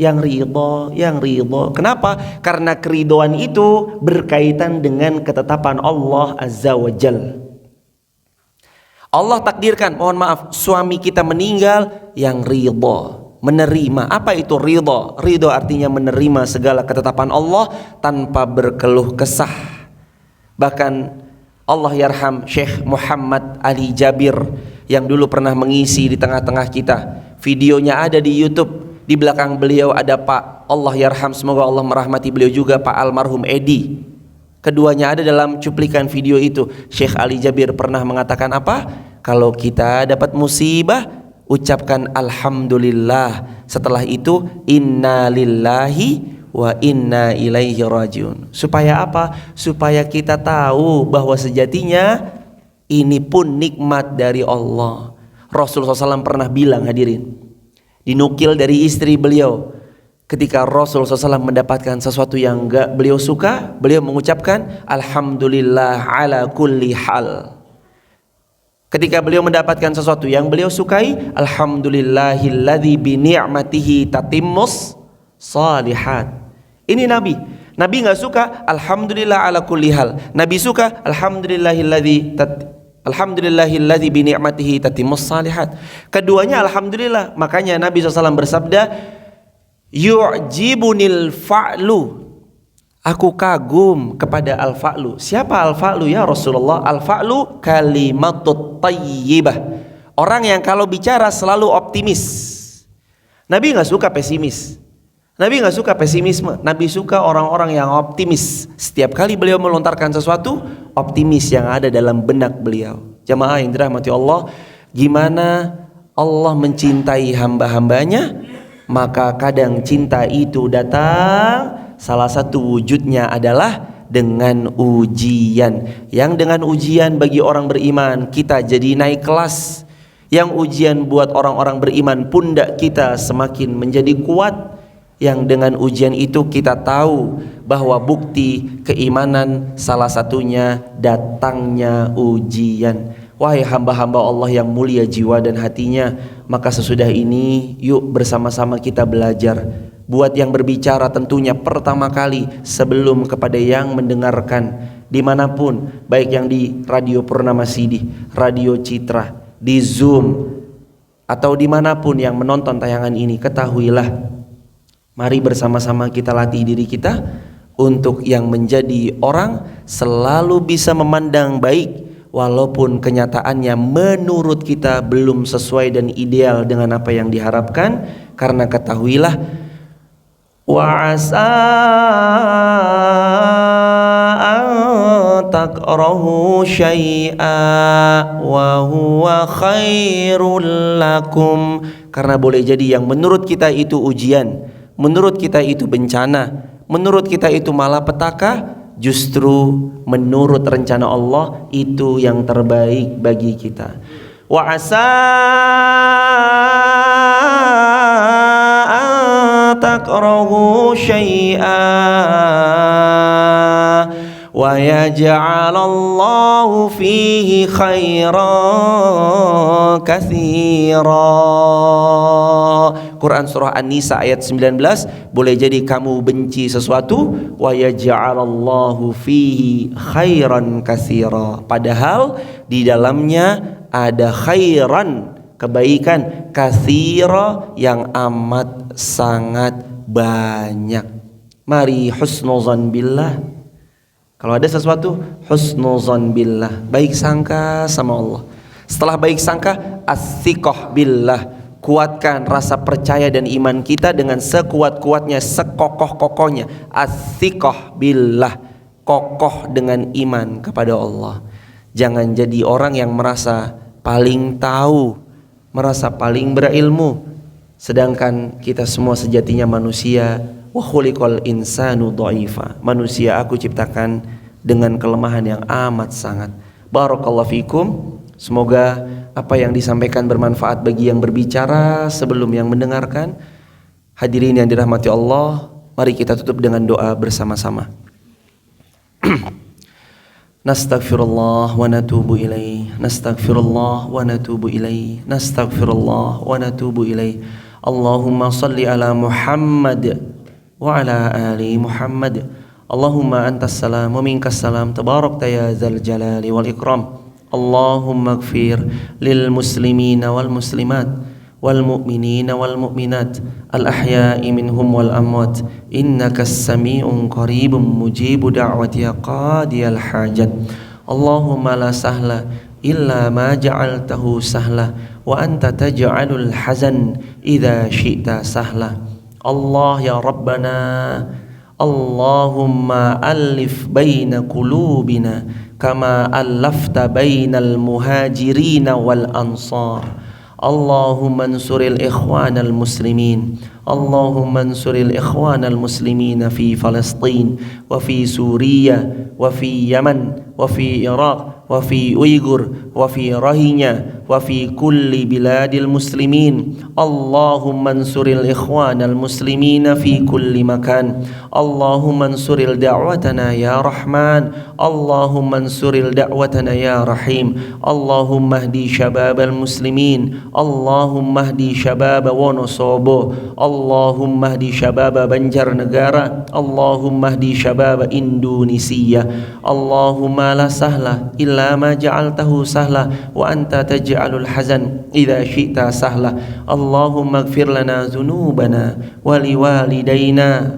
Kenapa? Karena keridhoan itu berkaitan dengan ketetapan Allah Azza wa Jal. Allah takdirkan, mohon maaf, suami kita meninggal, yang ridho, menerima. Apa itu ridho? Ridho artinya menerima segala ketetapan Allah tanpa berkeluh kesah. Bahkan Allah yarham Syekh Muhammad Ali Jabir yang dulu pernah mengisi di tengah-tengah kita. Videonya ada di YouTube. Di belakang beliau ada Pak, Allah yarham, semoga Allah merahmati beliau juga, Pak almarhum Edi. Keduanya ada dalam cuplikan video itu. Syekh Ali Jabir pernah mengatakan apa? Kalau kita dapat musibah, ucapkan alhamdulillah. Setelah itu inna lillahi wa inna ilaihi rajiun. Supaya apa? Supaya kita tahu bahwa sejatinya ini pun nikmat dari Allah. Rasulullah SAW pernah bilang, hadirin, dinukil dari istri beliau, ketika Rasulullah SAW mendapatkan sesuatu yang enggak beliau suka, beliau mengucapkan alhamdulillah ala kulli hal. Ketika beliau mendapatkan sesuatu yang beliau sukai, alhamdulillahilladzi bi ni'matihi tatimmus salihat. Ini Nabi nggak suka alhamdulillah ala kulli hal. Nabi suka alhamdulillahilladzi bi ni'matihi tatimmus salihat. Keduanya alhamdulillah. Makanya Nabi SAW bersabda, yu'jibunil fa'lu. Aku kagum kepada al-fa'lu. Siapa al-fa'lu ya Rasulullah? Al-fa'lu kalimatut tayyibah. Orang yang kalau bicara selalu optimis. Nabi nggak suka pesimis. Nabi nggak suka pesimisme. Nabi suka orang-orang yang optimis. Setiap kali beliau melontarkan sesuatu, optimis yang ada dalam benak beliau. Jamaah yang dirahmati Allah, gimana Allah mencintai hamba-hambanya? Maka kadang cinta itu datang, salah satu wujudnya adalah dengan ujian. Yang dengan ujian bagi orang beriman, kita jadi naik kelas. Yang ujian buat orang-orang beriman, pundak kita semakin menjadi kuat. Yang dengan ujian itu kita tahu bahwa bukti keimanan salah satunya datangnya ujian. Wahai hamba-hamba Allah yang mulia jiwa dan hatinya, maka sesudah ini yuk bersama-sama kita belajar. Buat yang berbicara tentunya pertama kali sebelum kepada yang mendengarkan, dimanapun, baik yang di Radio Purnama Sidih, Radio Citra, di Zoom, atau dimanapun yang menonton tayangan ini, ketahuilah, mari bersama-sama kita latih diri kita untuk yang menjadi orang selalu bisa memandang baik walaupun kenyataannya menurut kita belum sesuai dan ideal dengan apa yang diharapkan, karena ketahuilah wa asa takrahu syai'a wa huwa khairul lakum, karena boleh jadi yang menurut kita itu ujian, menurut kita itu bencana, menurut kita itu malapetaka, justru menurut rencana Allah itu yang terbaik bagi kita. Wa asa takrahu syai'a wa yaj'alallahu fihi khairan katsira. Quran surah An-Nisa ayat 19, boleh jadi kamu benci sesuatu, wa yaj'alallahu fihi khairan katsira, padahal di dalamnya ada khairan, kebaikan, katsira, yang amat sangat banyak. Mari husnuzan billah. Kalau ada sesuatu, husnuzan billah, baik sangka sama Allah. Setelah baik sangka, as-siqah billah, kuatkan rasa percaya dan iman kita dengan sekuat-kuatnya, sekokoh-kokohnya. As-siqah billah, kokoh dengan iman kepada Allah. Jangan jadi orang yang merasa paling tahu, merasa paling berilmu, sedangkan kita semua sejatinya manusia. Wa khuliqal insanu dha'ifa, manusia aku ciptakan dengan kelemahan yang amat sangat. Barakallahu fikum. Semoga apa yang disampaikan bermanfaat bagi yang berbicara sebelum yang mendengarkan. Hadirin yang dirahmati Allah, mari kita tutup dengan doa bersama-sama. Nastaghfirullah wa natubu ilaih, nastaghfirullah wa natubu ilaih, nastaghfirullah wa natubu ilaih. Allahumma salli ala Muhammad wa ala ali Muhammad. Allahumma antas salam wa minkas salam, tabarakta ya dzal jalali wal ikram. Allahumma ighfir lil muslimina wal muslimat wal mu'minina wal mu'minat al ahya'i minhum wal amwat, innaka as-sami'un qaribun mujibu da'wati ya qadiyal hajat. Allahumma la sahla illa ma ja'altahu sahla wa anta taj'alul hazan idza syi'ta sahla. Allah ya Rabbana, Allahumma alif baina qulubina kama allafta bainal muhajirin wal ansar. Allahumma ansuril ikhwanal muslimin, Allahumma ansuril ikhwanal muslimin fi Palestin wa fi Suriah wa fi Yaman wa fi Iraq wa fi Uyghur wa fi Rohingya wa fi kulli biladil muslimin. Allahumma ansuril ikhwanal muslimin fi kulli makan. Allahumma ansuril da'watana ya Rahman, Allahumma ansuril da'watana ya Rahim. Allahumma hdi syababal muslimin, Allahumma hdi syabab Wonosobo, Allahumma hdi syabab Banjarnegara, Allahumma hdi syabab Indonesia. Allahumma la sahla illa ma ja'altahu sahla wa anta taj'alul hazan idza syi'ta sahla. Allahumma ighfir lana dzunubana wa liwalidayna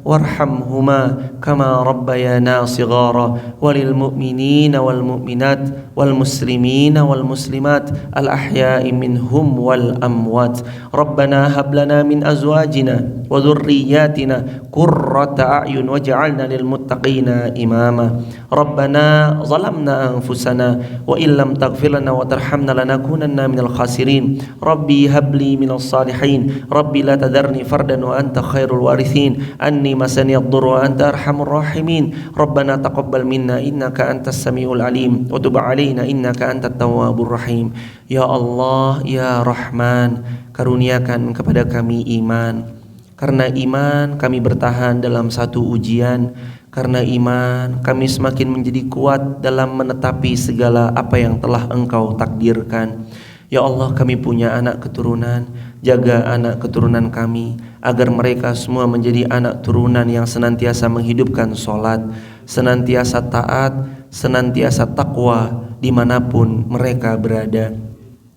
warhamhuma kama rabbayana shighara walil mu'minina wal mu'minat wal muslimina wal muslimat al ahya'i minhum wal amwat. Rabbana hab lana min azwajina wa dhurriyyatina qurrata a'yun waj'alna lil muttaqina imama. Rabbana zalamna anfusana wa illam taghfir lana wa tarhamna lanakunanna minal khasirin. Rabbi habli minas salihin, Rabbi la tadarni fardan wa anta khairul warithin, anni masani ad-durr wa anta arhamur rahimin. Rabbana taqabbal minna innaka antas samiul alim wa tub alaina innaka antat tawwabur rahim. Ya Allah, ya Rahman, karuniakan kepada kami iman. Karena iman kami bertahan dalam satu ujian. Karena iman kami semakin menjadi kuat dalam menetapi segala apa yang telah Engkau takdirkan. Ya Allah, kami punya anak keturunan, jaga anak keturunan kami agar mereka semua menjadi anak turunan yang senantiasa menghidupkan sholat, senantiasa taat, senantiasa takwa dimanapun mereka berada.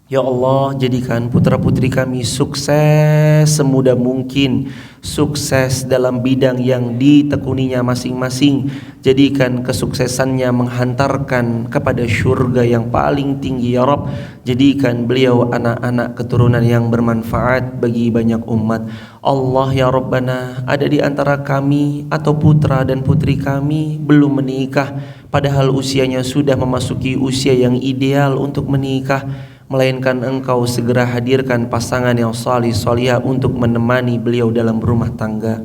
Ya Allah, jadikan putra-putri kami sukses semudah mungkin, sukses dalam bidang yang ditekuninya masing-masing. Jadikan kesuksesannya menghantarkan kepada syurga yang paling tinggi ya Rabb. Jadikan beliau anak-anak keturunan yang bermanfaat bagi banyak umat. Allah ya Rabbana, ada di antara kami atau putra dan putri kami belum menikah, padahal usianya sudah memasuki usia yang ideal untuk menikah, melainkan Engkau segera hadirkan pasangan yang salih salihah untuk menemani beliau dalam rumah tangga.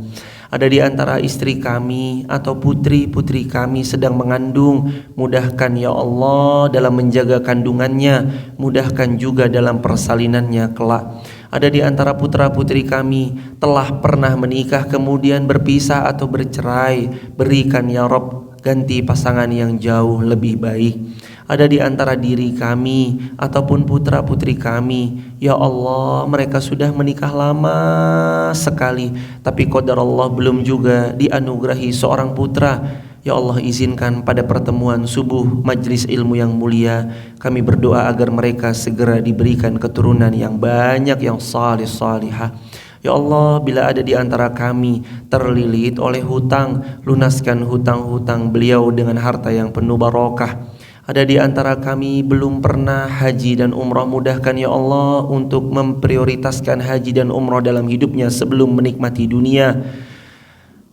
Ada di antara istri kami atau putri-putri kami sedang mengandung, mudahkan ya Allah dalam menjaga kandungannya, mudahkan juga dalam persalinannya kelak. Ada di antara putra-putri kami telah pernah menikah kemudian berpisah atau bercerai, berikan ya Rabb ganti pasangan yang jauh lebih baik. Ada di antara diri kami ataupun putra-putri kami, ya Allah, mereka sudah menikah lama sekali, tapi qadar Allah belum juga dianugerahi seorang putra. Ya Allah, izinkan pada pertemuan subuh majlis ilmu yang mulia, kami berdoa agar mereka segera diberikan keturunan yang banyak yang salih salihah. Ya Allah, bila ada di antara kami terlilit oleh hutang, lunaskan hutang-hutang beliau dengan harta yang penuh barokah. Ada di antara kami belum pernah haji dan umrah, mudahkan ya Allah untuk memprioritaskan haji dan umrah dalam hidupnya sebelum menikmati dunia.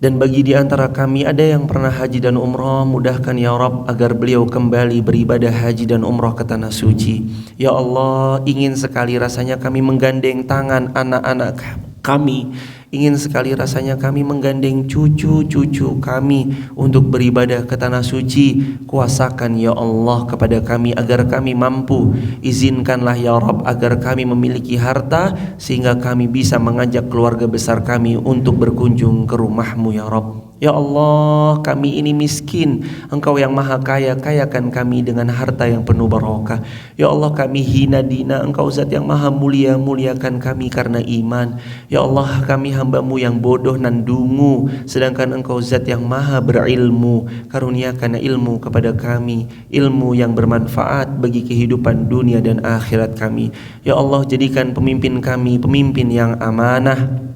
Dan bagi di antara kami ada yang pernah haji dan umrah, mudahkan ya Rabb agar beliau kembali beribadah haji dan umrah ke tanah suci. Ya Allah, ingin sekali rasanya kami menggandeng tangan anak-anak kami, ingin sekali rasanya kami menggandeng cucu-cucu kami untuk beribadah ke tanah suci. Kuasakan ya Allah kepada kami agar kami mampu. Izinkanlah ya Rabb agar kami memiliki harta sehingga kami bisa mengajak keluarga besar kami untuk berkunjung ke rumah-Mu ya Rabb. Ya Allah, kami ini miskin, Engkau yang maha kaya, kayakan kami dengan harta yang penuh barokah. Ya Allah, kami hina dina, Engkau zat yang maha mulia, muliakan kami karena iman. Ya Allah, kami hamba-Mu yang bodoh nan dungu, sedangkan Engkau zat yang maha berilmu. Karuniakan ilmu kepada kami, ilmu yang bermanfaat bagi kehidupan dunia dan akhirat kami. Ya Allah, jadikan pemimpin kami pemimpin yang amanah,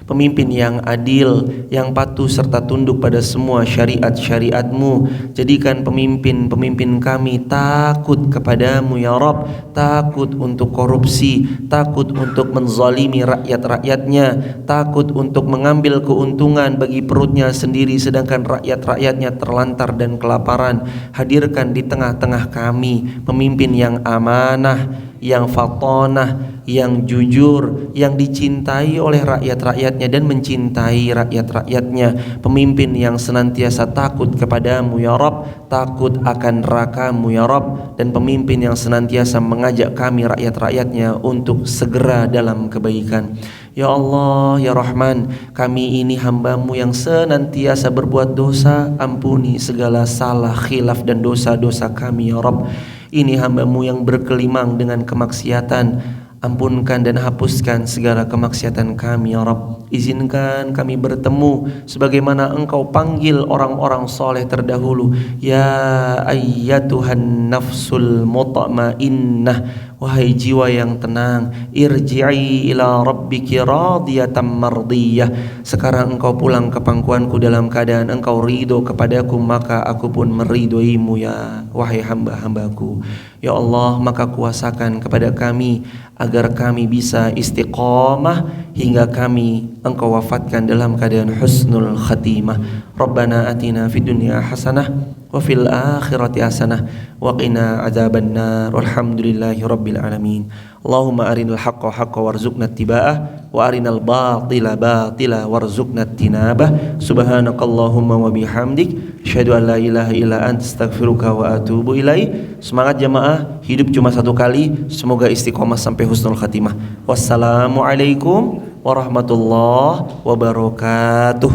pemimpin yang adil, yang patuh serta tunduk pada semua syariat-syariat-Mu. Jadikan pemimpin-pemimpin kami takut kepadamu ya Rabb, takut untuk korupsi, takut untuk menzalimi rakyat-rakyatnya, takut untuk mengambil keuntungan bagi perutnya sendiri sedangkan rakyat-rakyatnya terlantar dan kelaparan. Hadirkan di tengah-tengah kami pemimpin yang amanah, yang fatonah, yang jujur, yang dicintai oleh rakyat-rakyatnya dan mencintai rakyat-rakyatnya. Pemimpin yang senantiasa takut kepadamu ya Rabb, takut akan neraka-Mu ya Rabb, dan pemimpin yang senantiasa mengajak kami rakyat-rakyatnya untuk segera dalam kebaikan. Ya Allah, ya Rahman, kami ini hamba-Mu yang senantiasa berbuat dosa. Ampuni segala salah, khilaf dan dosa-dosa kami ya Rabb. Ini hamba-Mu yang berkelimang dengan kemaksiatan. Ampunkan dan hapuskan segala kemaksiatan kami ya Rabb. Izinkan kami bertemu sebagaimana Engkau panggil orang-orang soleh terdahulu. Ya ayyatuhan nafsul mutmainnah, wahai jiwa yang tenang, irji'i ila rabbiki radiyatan mardiyah. Sekarang engkau pulang ke pangkuanku dalam keadaan engkau ridho kepadaku, maka aku pun meridhoimu ya wahai hamba-hambaku. Ya Allah, maka kuasakan kepada kami agar kami bisa istiqamah hingga kami engkau wafatkan dalam keadaan husnul khatimah. Rabbana atina fid dunya hasanah wa fil akhirati hasanah wa qina adzabannar. Walhamdulillahi rabbil alamin. Allahumma arinal haqqa haqqan warzuqna ittiba'ah wa arinal batila batila warzuqna ijtinabah. Subhanakallahumma wa bihamdik, asyhadu an la ilaha illa anta, astaghfiruka wa atubu ilaik. Semangat jamaah, hidup cuma satu kali, semoga istiqomah sampai husnul khatimah. Wassalamualaikum warahmatullahi wabarakatuh.